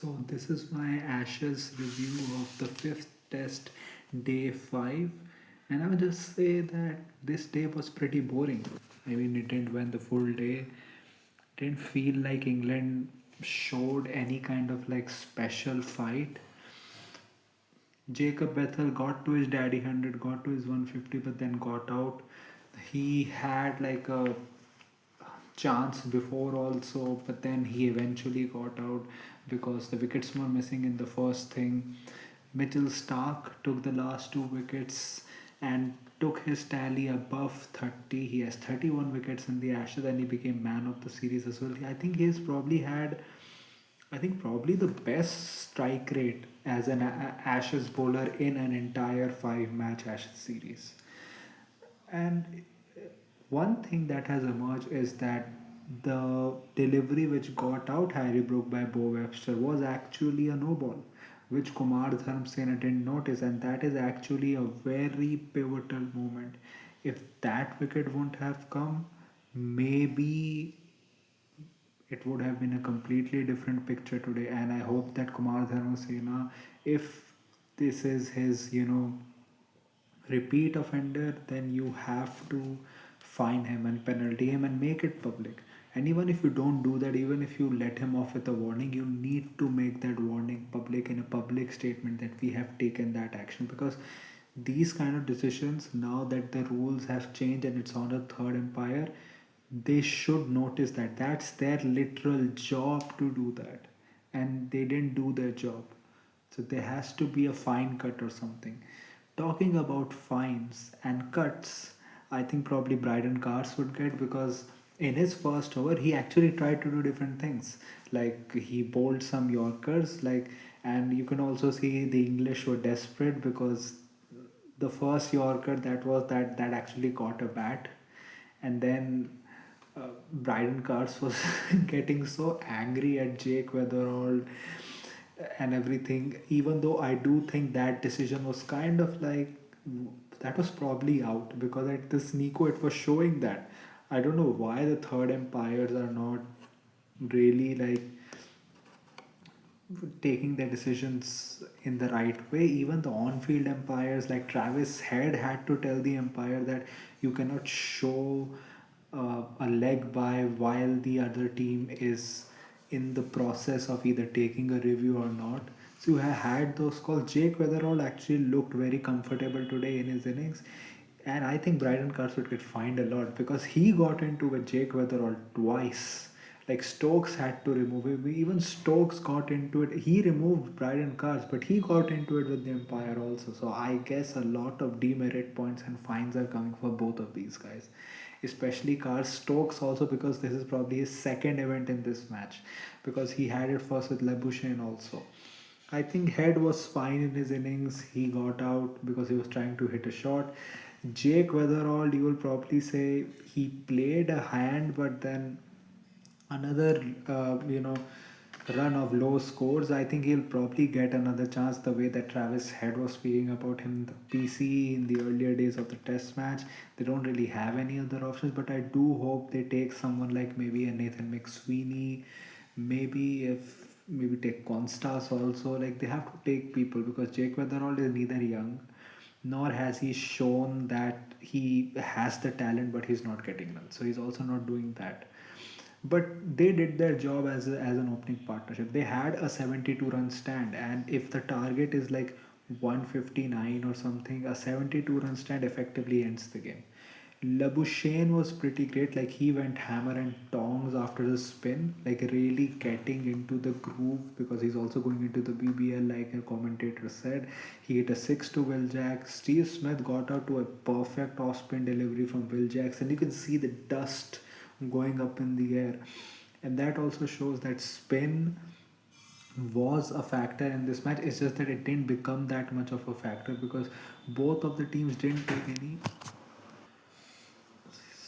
So this is my Ashes review of the fifth test, day 5, and I would just say that this day was pretty boring. I mean, it didn't went the full day. Didn't feel like England showed any kind of like special fight. Jacob Bethel got to his daddy 100, got to his 150, but then got out. He had like a chance before also, but then he eventually got out because the wickets were missing in the first thing. Mitchell Stark took the last two wickets and took his tally above 30. He has 31 wickets in the Ashes and he became man of the series as well. I think he has probably had, I think probably the best strike rate as an Ashes bowler in an entire 5 match Ashes series. And one thing that has emerged is that the delivery which got out Harry Brook by Bo Webster was actually a no ball, which Kumar Dharmsena didn't notice, and that is actually a very pivotal moment. If that wicket wouldn't have come, maybe it would have been a completely different picture today. And I hope that Kumar Dharmsena, if this is his, repeat offender, then you have to fine him and penalty him and make it public. And even if you don't do that, even if you let him off with a warning, you need to make that warning public in a public statement that we have taken that action, because these kind of decisions, now that the rules have changed and it's on a third umpire, they should notice that that's their literal job to do that, and they didn't do their job. So there has to be a fine cut or something. Talking about fines and cuts, I think probably Bryden Cars would get, because in his first over he actually tried to do different things. Like he bowled some Yorkers, and you can also see the English were desperate because the first Yorker that actually caught a bat, and then Bryden Cars was getting so angry at Jake Weatherall and everything. Even though I do think that decision was kind of like, that was probably out, because at this Nico it was showing that. I don't know why the third empires are not really like taking their decisions in the right way. Even the on-field umpires like Travis Head had to tell the umpire that you cannot show a leg by while the other team is in the process of either taking a review or not. So you have had those calls. Jake Weatherall actually looked very comfortable today in his innings. And I think Bryden Cars would get fined a lot because he got into a Jake Weatherall twice. Like Stokes had to remove him. Even Stokes got into it. He removed Bryden Cars, but he got into it with the umpire also. So I guess a lot of demerit points and fines are coming for both of these guys. Especially Cars. Stokes also, because this is probably his second event in this match. Because he had it first with Labuschagne also. I think Head was fine in his innings. He got out because he was trying to hit a shot. Jake Weatherall, you will probably say he played a hand, but then another, run of low scores. I think he'll probably get another chance the way that Travis Head was speaking about him in the PC in the earlier days of the test match. They don't really have any other options, but I do hope they take someone like maybe a Nathan McSweeney, maybe take Constas also. Like they have to take people, because Jake Weatherall is neither young nor has he shown that he has the talent, but he's not getting none. So he's also not doing that. But they did their job as an opening partnership. They had a 72 run stand, and if the target is like 159 or something, a 72 run stand effectively ends the game. Labuschagne was pretty great. Like he went hammer and tongs after the spin, like really getting into the groove, because he's also going into the BBL, like a commentator said. He hit a six to Will Jacks. Steve Smith got out to a perfect off spin delivery from Will Jacks, and you can see the dust going up in the air. And that also shows that spin was a factor in this match. It's just that it didn't become that much of a factor because both of the teams didn't take any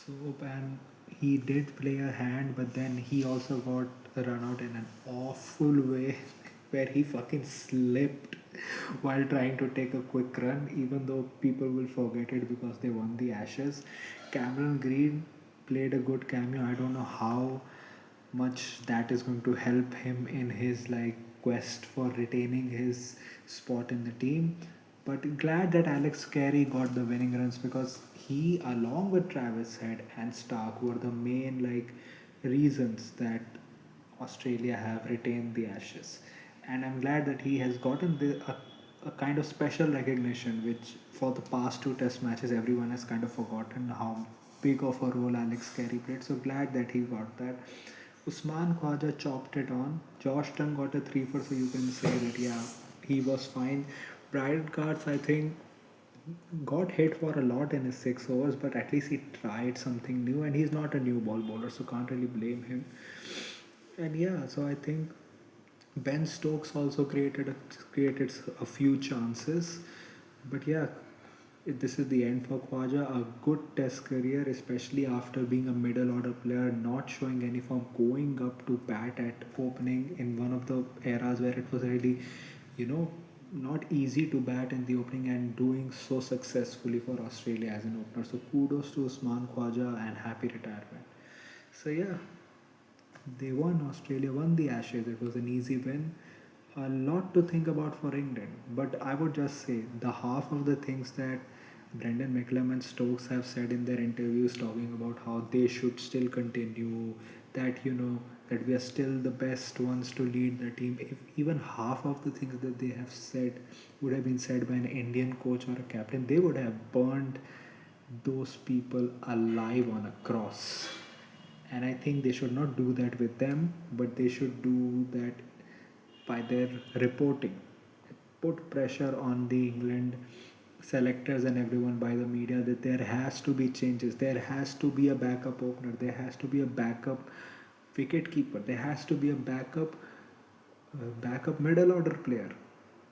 soap, and he did play a hand, but then he also got run out in an awful way where he fucking slipped while trying to take a quick run, even though people will forget it because they won the Ashes. Cameron Green played a good cameo. I don't know how much that is going to help him in his like quest for retaining his spot in the team. But glad that Alex Carey got the winning runs because he, along with Travis Head and Stark, were the main reasons that Australia have retained the Ashes. And I'm glad that he has gotten a kind of special recognition, which for the past two Test matches everyone has kind of forgotten how big of a role Alex Carey played. So glad that he got that. Usman Khwaja chopped it on. Josh Tongue got a 3 for, so you can say that yeah, he was fine. Bryan Cards, I think, got hit for a lot in his 6 overs, but at least he tried something new, and he's not a new ball bowler, so can't really blame him. And yeah, so I think Ben Stokes also created a few chances, but yeah, this is the end for Khwaja. A good Test career, especially after being a middle order player, not showing any form, going up to bat at opening in one of the eras where it was really, you know, not easy to bat in the opening and doing so successfully for Australia as an opener. So kudos to Usman Khwaja and happy retirement. So yeah, they won. Australia won the Ashes. It was an easy win. A lot to think about for England, but I would just say the half of the things that Brendan McCullum and Stokes have said in their interviews, talking about how they should still continue, that that we are still the best ones to lead the team. If even half of the things that they have said would have been said by an Indian coach or a captain, they would have burned those people alive on a cross. And I think they should not do that with them, but they should do that by their reporting. Put pressure on the England selectors and everyone by the media that there has to be changes. There has to be a backup opener. There has to be a backup wicket keeper. There has to be a backup middle order player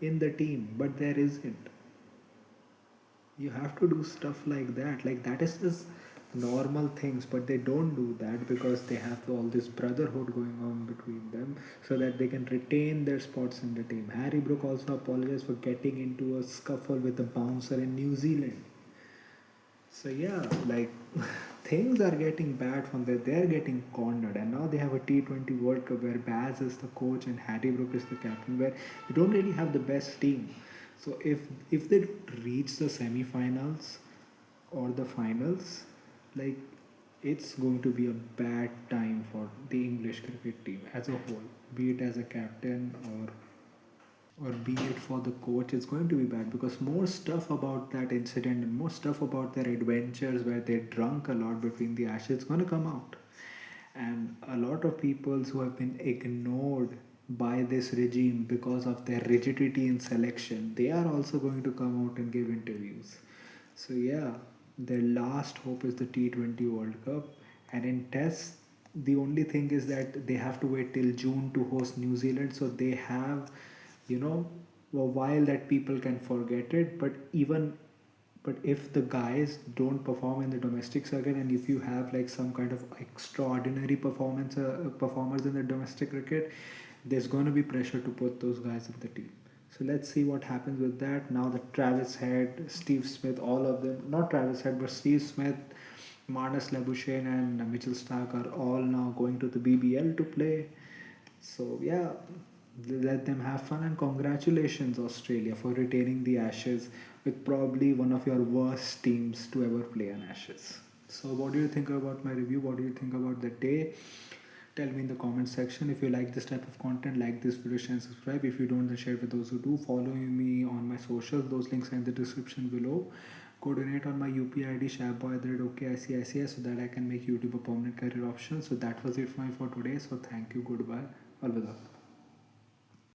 in the team, but there isn't. You have to do stuff like that is just normal things, but they don't do that because they have all this brotherhood going on between them so that they can retain their spots in the team. Harry Brook also apologized for getting into a scuffle with a bouncer in New Zealand. So yeah, things are getting bad from there. They're getting cornered, and now they have a T20 World Cup where Baz is the coach and Harry Brook is the captain, where you don't really have the best team. So if they don't reach the semi-finals or the finals, like it's going to be a bad time for the English cricket team as a whole, be it as a captain or be it for the coach. It's going to be bad because more stuff about that incident and more stuff about their adventures where they drunk a lot between the Ashes is going to come out. And a lot of people who have been ignored by this regime because of their rigidity in selection, they are also going to come out and give interviews. So yeah, their last hope is the T20 World Cup. And in tests, the only thing is that they have to wait till June to host New Zealand. So they have, you know, a while that people can forget it. But if the guys don't perform in the domestic circuit, and if you have some kind of extraordinary performers in the domestic cricket, there's going to be pressure to put those guys in the team. So let's see what happens with that. Now that Travis Head, Steve Smith, all of them, not Travis Head, but Steve Smith, Marnus Labuschagne and Mitchell Stark are all now going to the BBL to play. So yeah, let them have fun, and congratulations Australia for retaining the Ashes with probably one of your worst teams to ever play an Ashes. So what do you think about my review? What do you think about the day? Tell me in the comment section. If you like this type of content, like this video, share and subscribe. If you don't, then share with those who do. Follow me on my socials. Those links are in the description below. Go donate on my UPI ID shabboy@okicici so that I can make YouTube a permanent career option. So that was it for me for today. So thank you. Goodbye. Alvida.